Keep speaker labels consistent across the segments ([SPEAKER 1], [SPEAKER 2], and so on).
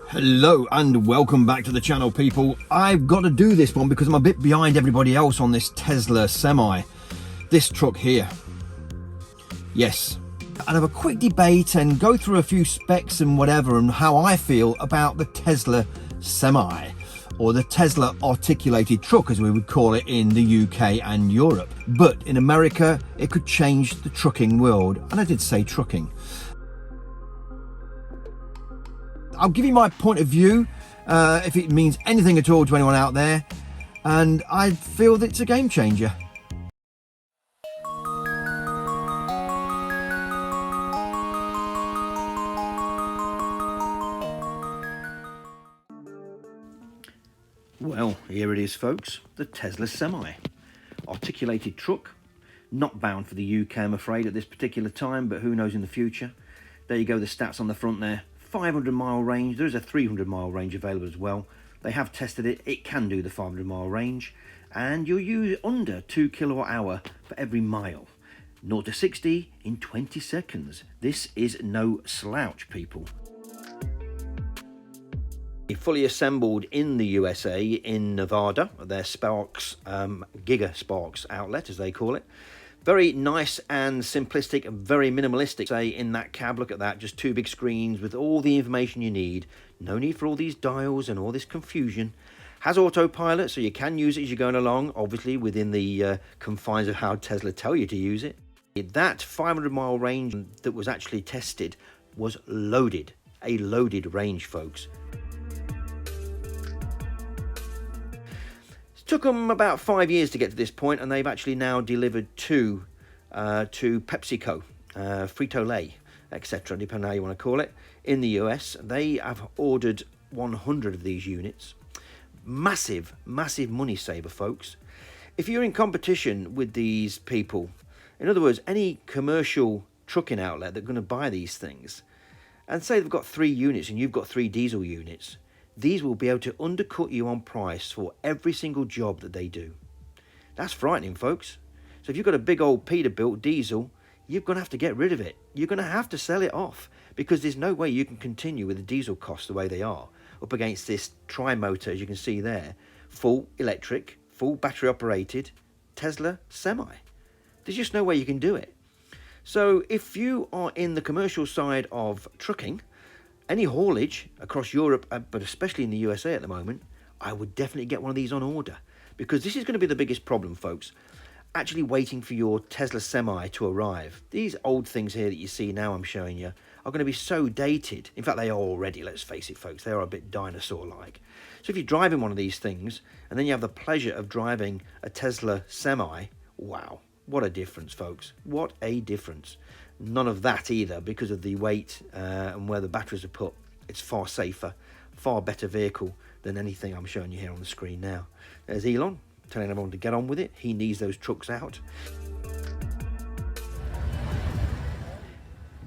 [SPEAKER 1] Hello and welcome back to the channel, people. I've got to do this one because I'm a bit behind everybody else on this Tesla Semi. This truck here. Yes. I'll have a quick debate and go through a few specs and whatever and how I feel about the Tesla Semi, or the Tesla articulated truck as we would call it in the UK and Europe. But in America, it could change the trucking world. And I did say trucking. I'll give you my point of view, if it means anything at all to anyone out there, and I feel that it's a game changer. Well, here it is, folks, the Tesla Semi. Articulated truck, not bound for the UK, I'm afraid, at this particular time, but who knows in the future. There you go, the stats on the front there. 500-mile range. There is a 300-mile range available as well. They have tested it. It can do the 500-mile range, and you'll use under 2 kilowatt hour for every mile. 0 to 60 in 20 seconds. This is no slouch, people. Fully assembled in the USA, in Nevada, their Sparks, Giga Sparks outlet, as they call it. Very nice and simplistic, and very minimalistic. Say in that cab, look at that, just two big screens with all the information you need. No need for all these dials and all this confusion. Has autopilot, so you can use it as you're going along, obviously within the confines of how Tesla tell you to use it. That 500-mile range that was actually tested was loaded, a loaded range, folks. Took them about 5 years to get to this point, and they've actually now delivered to PepsiCo, Frito-Lay, etc., depending on how you want to call it, in the US. They have ordered 100 of these units. Massive, massive money saver, folks. If you're in competition with these people, in other words, any commercial trucking outlet that are going to buy these things, and say they've got 3 units and you've got 3 diesel units, these will be able to undercut you on price for every single job that they do. That's frightening, folks. So if you've got a big old Peterbilt diesel, you're going to have to get rid of it. You're going to have to sell it off, because there's no way you can continue with the diesel costs the way they are up against this tri-motor, as you can see there, full electric, full battery operated Tesla Semi. There's just no way you can do it. So if you are in the commercial side of trucking, any haulage across Europe, but especially in the USA at the moment, I would definitely get one of these on order, because this is going to be the biggest problem, folks. Actually waiting for your Tesla Semi to arrive. These old things here that you see now I'm showing you are going to be so dated. In fact, they are already, let's face it, folks. They are a bit dinosaur-like. So if you're driving one of these things, and then you have the pleasure of driving a Tesla Semi, wow, what a difference, folks. What a difference. None of that either, because of the weight and where the batteries are put. It's far safer, far better vehicle than anything I'm showing you here on the screen now. There's Elon telling everyone to get on with it. He needs those trucks out.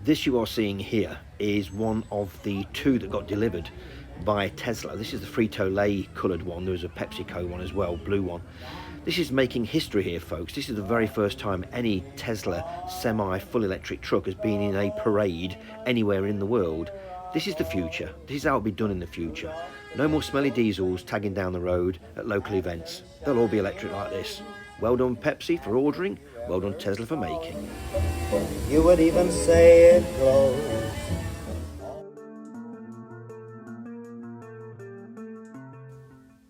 [SPEAKER 1] This you are seeing here is one of the 2 that got delivered by Tesla. This is the Frito-Lay coloured one. There was a PepsiCo one as well, blue one. This is making history here, folks. This is the very first time any Tesla Semi full electric truck has been in a parade anywhere in the world. This is the future. This is how it'll be done in the future. No more smelly diesels tagging down the road at local events. They'll all be electric like this. Well done, Pepsi, for ordering. Well done, Tesla, for making.
[SPEAKER 2] You would even say it glows.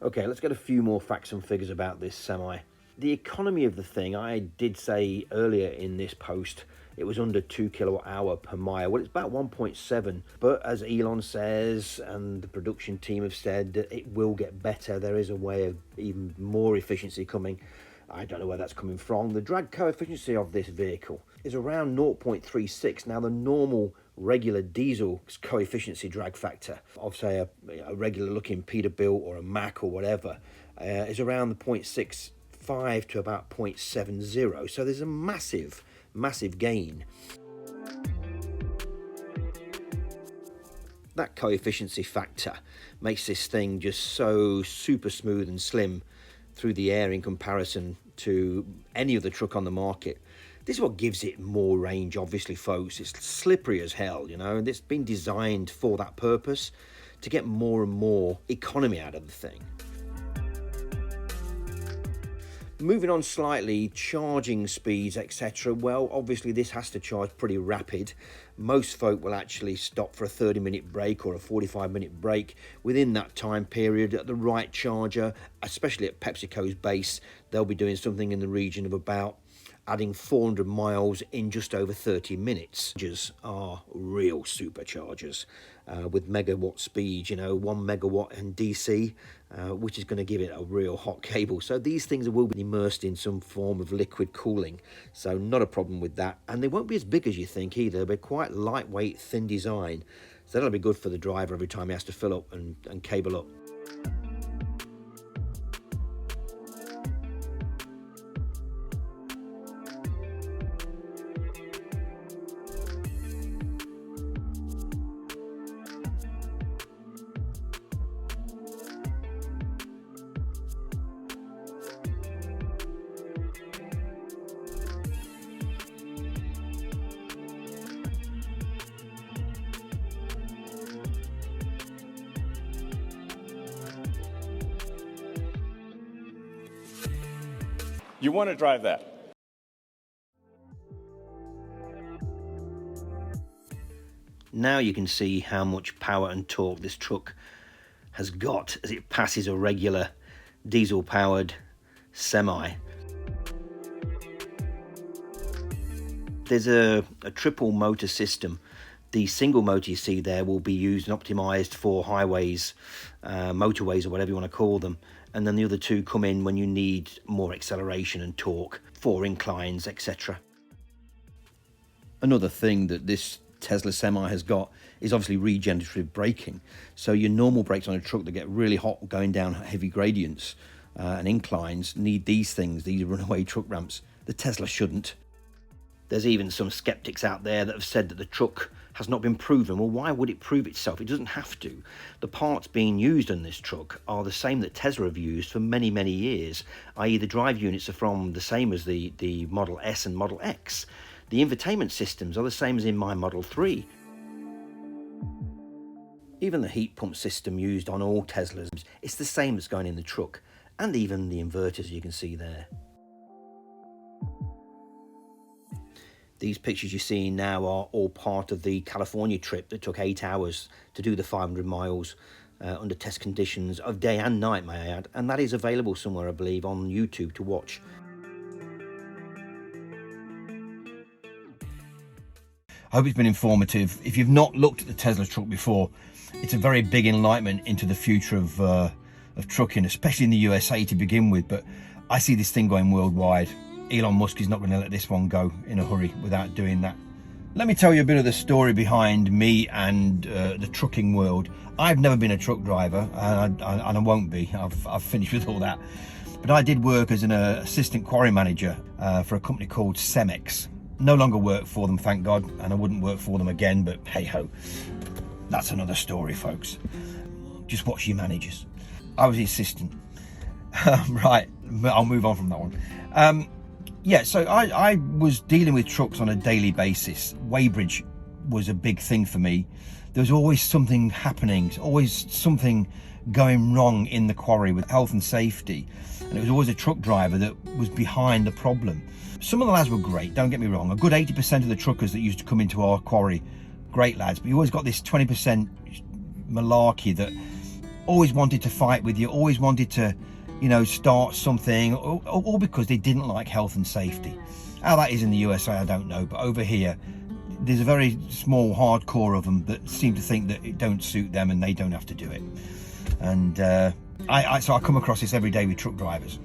[SPEAKER 1] Okay, let's get a few more facts and figures about this Semi. The economy of the thing, I did say earlier in this post, it was under 2 kilowatt hour per mile. Well, it's about 1.7, but as Elon says, and the production team have said, that it will get better. There is a way of even more efficiency coming. I don't know where that's coming from. The drag coefficient of this vehicle is around 0.36. Now, the normal regular diesel coefficient drag factor of, say, a regular looking Peterbilt or a Mack or whatever is around the 0.65 to about 0.70. So there's a massive gain. That coefficient factor makes this thing just so super smooth and slim through the air in comparison to any other truck on the market. This is what gives it more range, obviously, folks. It's slippery as hell, you know, and it's been designed for that purpose, to get more and more economy out of the thing. Moving on slightly, charging speeds, etc. Well, obviously this has to charge pretty rapid. Most folk will actually stop for a 30-minute break or a 45-minute break within that time period at the right charger, especially at PepsiCo's base. They'll be doing something in the region of about adding 400 miles in just over 30 minutes. Chargers are real superchargers with megawatt speed, 1 megawatt in DC, which is going to give it a real hot cable. So these things will be immersed in some form of liquid cooling, so not a problem with that. And they won't be as big as you think either. They're quite lightweight, thin design, so that'll be good for the driver every time he has to fill up and cable up.
[SPEAKER 3] You want to drive that.
[SPEAKER 1] Now you can see how much power and torque this truck has got as it passes a regular diesel-powered semi. There's a triple motor system. The single motor you see there will be used and optimized for highways, motorways, or whatever you want to call them. And then the other two come in when you need more acceleration and torque for inclines, etc. Another thing that this Tesla Semi has got is obviously regenerative braking. So your normal brakes on a truck that get really hot going down heavy gradients and inclines need these things, these runaway truck ramps. The Tesla shouldn't. There's even some skeptics out there that have said that the truck has not been proven. Well, why would it prove itself? It doesn't have to. The parts being used on this truck are the same that Tesla have used for many, many years, i.e. the drive units are from the same as the Model S and Model X. The infotainment systems are the same as in my Model 3. Even the heat pump system used on all Teslas, it's the same that's going in the truck, and even the inverters you can see there. These pictures you're seeing now are all part of the California trip that took 8 hours to do the 500 miles under test conditions of day and night, may I add. And that is available somewhere, I believe, on YouTube to watch. I hope it's been informative. If you've not looked at the Tesla truck before, it's a very big enlightenment into the future of trucking, especially in the USA to begin with. But I see this thing going worldwide. Elon Musk is not going to let this one go in a hurry without doing that. Let me tell you a bit of the story behind me and the trucking world. I've never been a truck driver, and I won't be. I've finished with all that. But I did work as an assistant quarry manager for a company called Cemex. No longer work for them, thank God, and I wouldn't work for them again, but hey-ho. That's another story, folks. Just watch your managers. I was the assistant. Right, I'll move on from that one. Yeah, so I was dealing with trucks on a daily basis. Weighbridge was a big thing for me. There was always something happening, always something going wrong in the quarry with health and safety. And it was always a truck driver that was behind the problem. Some of the lads were great, don't get me wrong. A good 80% of the truckers that used to come into our quarry, great lads. But you always got this 20% malarkey that always wanted to fight with you, always wanted to, start something, all because they didn't like health and safety. How that is in the USA, I don't know, but over here, there's a very small hardcore of them that seem to think that it don't suit them and they don't have to do it. And so I come across this every day with truck drivers.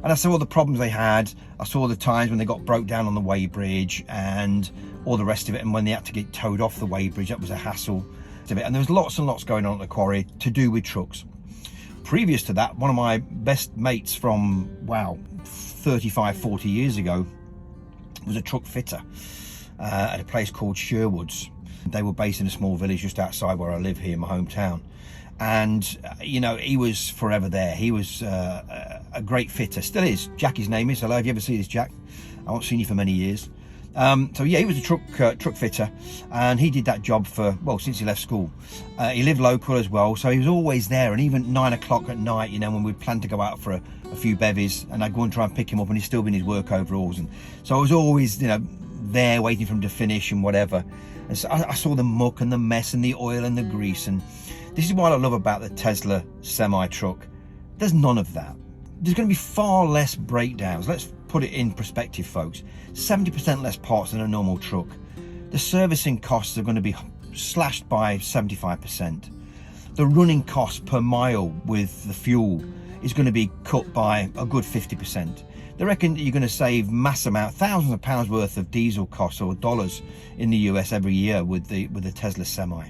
[SPEAKER 1] And I saw all the problems they had. I saw the times when they got broke down on the weighbridge and all the rest of it. And when they had to get towed off the weighbridge, that was a hassle. And there was lots and lots going on at the quarry to do with trucks. Previous to that, one of my best mates from, 35, 40 years ago was a truck fitter at a place called Sherwoods. They were based in a small village just outside where I live here in my hometown. And, he was forever there. He was a great fitter, still is. Jack, his name is. Hello, have you ever seen this, Jack? I haven't seen you for many years. So yeah, he was a truck fitter, and he did that job for, well, since he left school. He lived local as well, so he was always there. And even 9 o'clock at night, you know, when we planned to go out for a few bevies, and I'd go and try and pick him up, and he's still in his work overalls. And so I was always, you know, there waiting for him to finish and whatever. And so I saw the muck and the mess and the oil and the grease. And this is what I love about the Tesla semi truck. There's none of that. There's going to be far less breakdowns. Let's put it in perspective, folks. 70% less parts than a normal truck. The servicing costs are going to be slashed by 75%. The running cost per mile with the fuel is going to be cut by a good 50%. They reckon that you're going to save mass amount, thousands of pounds worth of diesel costs or dollars in the US every year with the Tesla semi.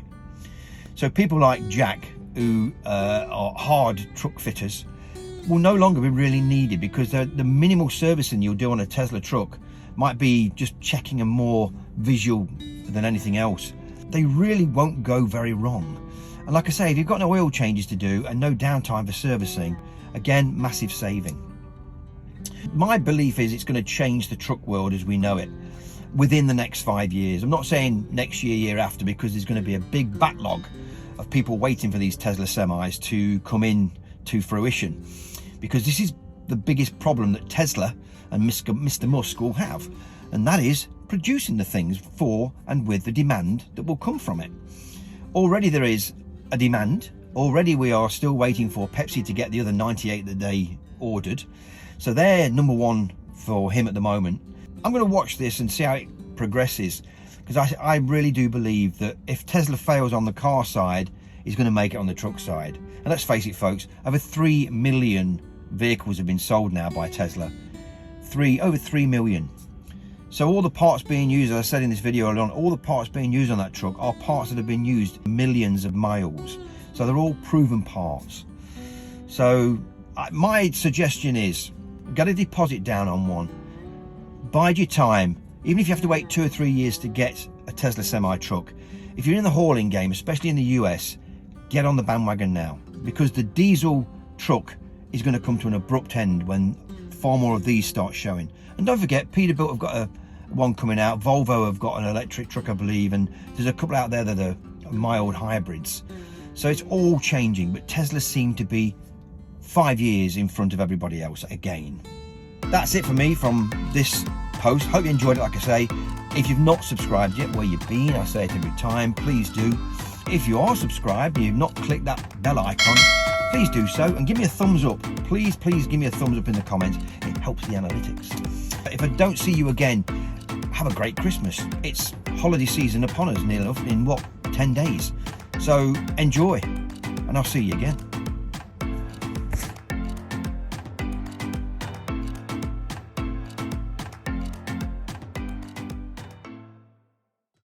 [SPEAKER 1] So people like Jack, who are hard truck fitters, will no longer be really needed, because the minimal servicing you'll do on a Tesla truck might be just checking a more visual than anything else. They really won't go very wrong. And like I say, if you've got no oil changes to do and no downtime for servicing, again, massive saving. My belief is it's going to change the truck world as we know it within the next 5 years. I'm not saying next year, year after, because there's going to be a big backlog of people waiting for these Tesla semis to come in to fruition, because this is the biggest problem that Tesla and Mr. Musk will have, and that is producing the things for and with the demand that will come from it. Already there is a demand. Already we are still waiting for Pepsi to get the other 98 that they ordered. So they're number one for him at the moment. I'm going to watch this and see how it progresses, because I really do believe that if Tesla fails on the car side, he's going to make it on the truck side. And let's face it, folks, over 3 million vehicles have been sold now by Tesla. Over 3 million. So all the parts being used, as I said in this video earlier on, all the parts being used on that truck are parts that have been used millions of miles. So they're all proven parts. So my suggestion is, get a deposit down on one. Bide your time. Even if you have to wait 2 or 3 years to get a Tesla semi truck, if you're in the hauling game, especially in the US, get on the bandwagon now, because the diesel truck is going to come to an abrupt end when far more of these start showing. And don't forget, Peterbilt have got one coming out, Volvo have got an electric truck, I believe, and there's a couple out there that are mild hybrids. So it's all changing, but Tesla seem to be 5 years in front of everybody else again. That's it for me from this post. Hope you enjoyed it. Like I say, if you've not subscribed yet, where you've been, I say it every time, please do. If you are subscribed and you've not clicked that bell icon, please do so, and give me a thumbs up. Please give me a thumbs up in the comments. It helps the analytics. If I don't see you again, have a great Christmas. It's holiday season upon us nearly enough in 10 days. So enjoy, and I'll see you again.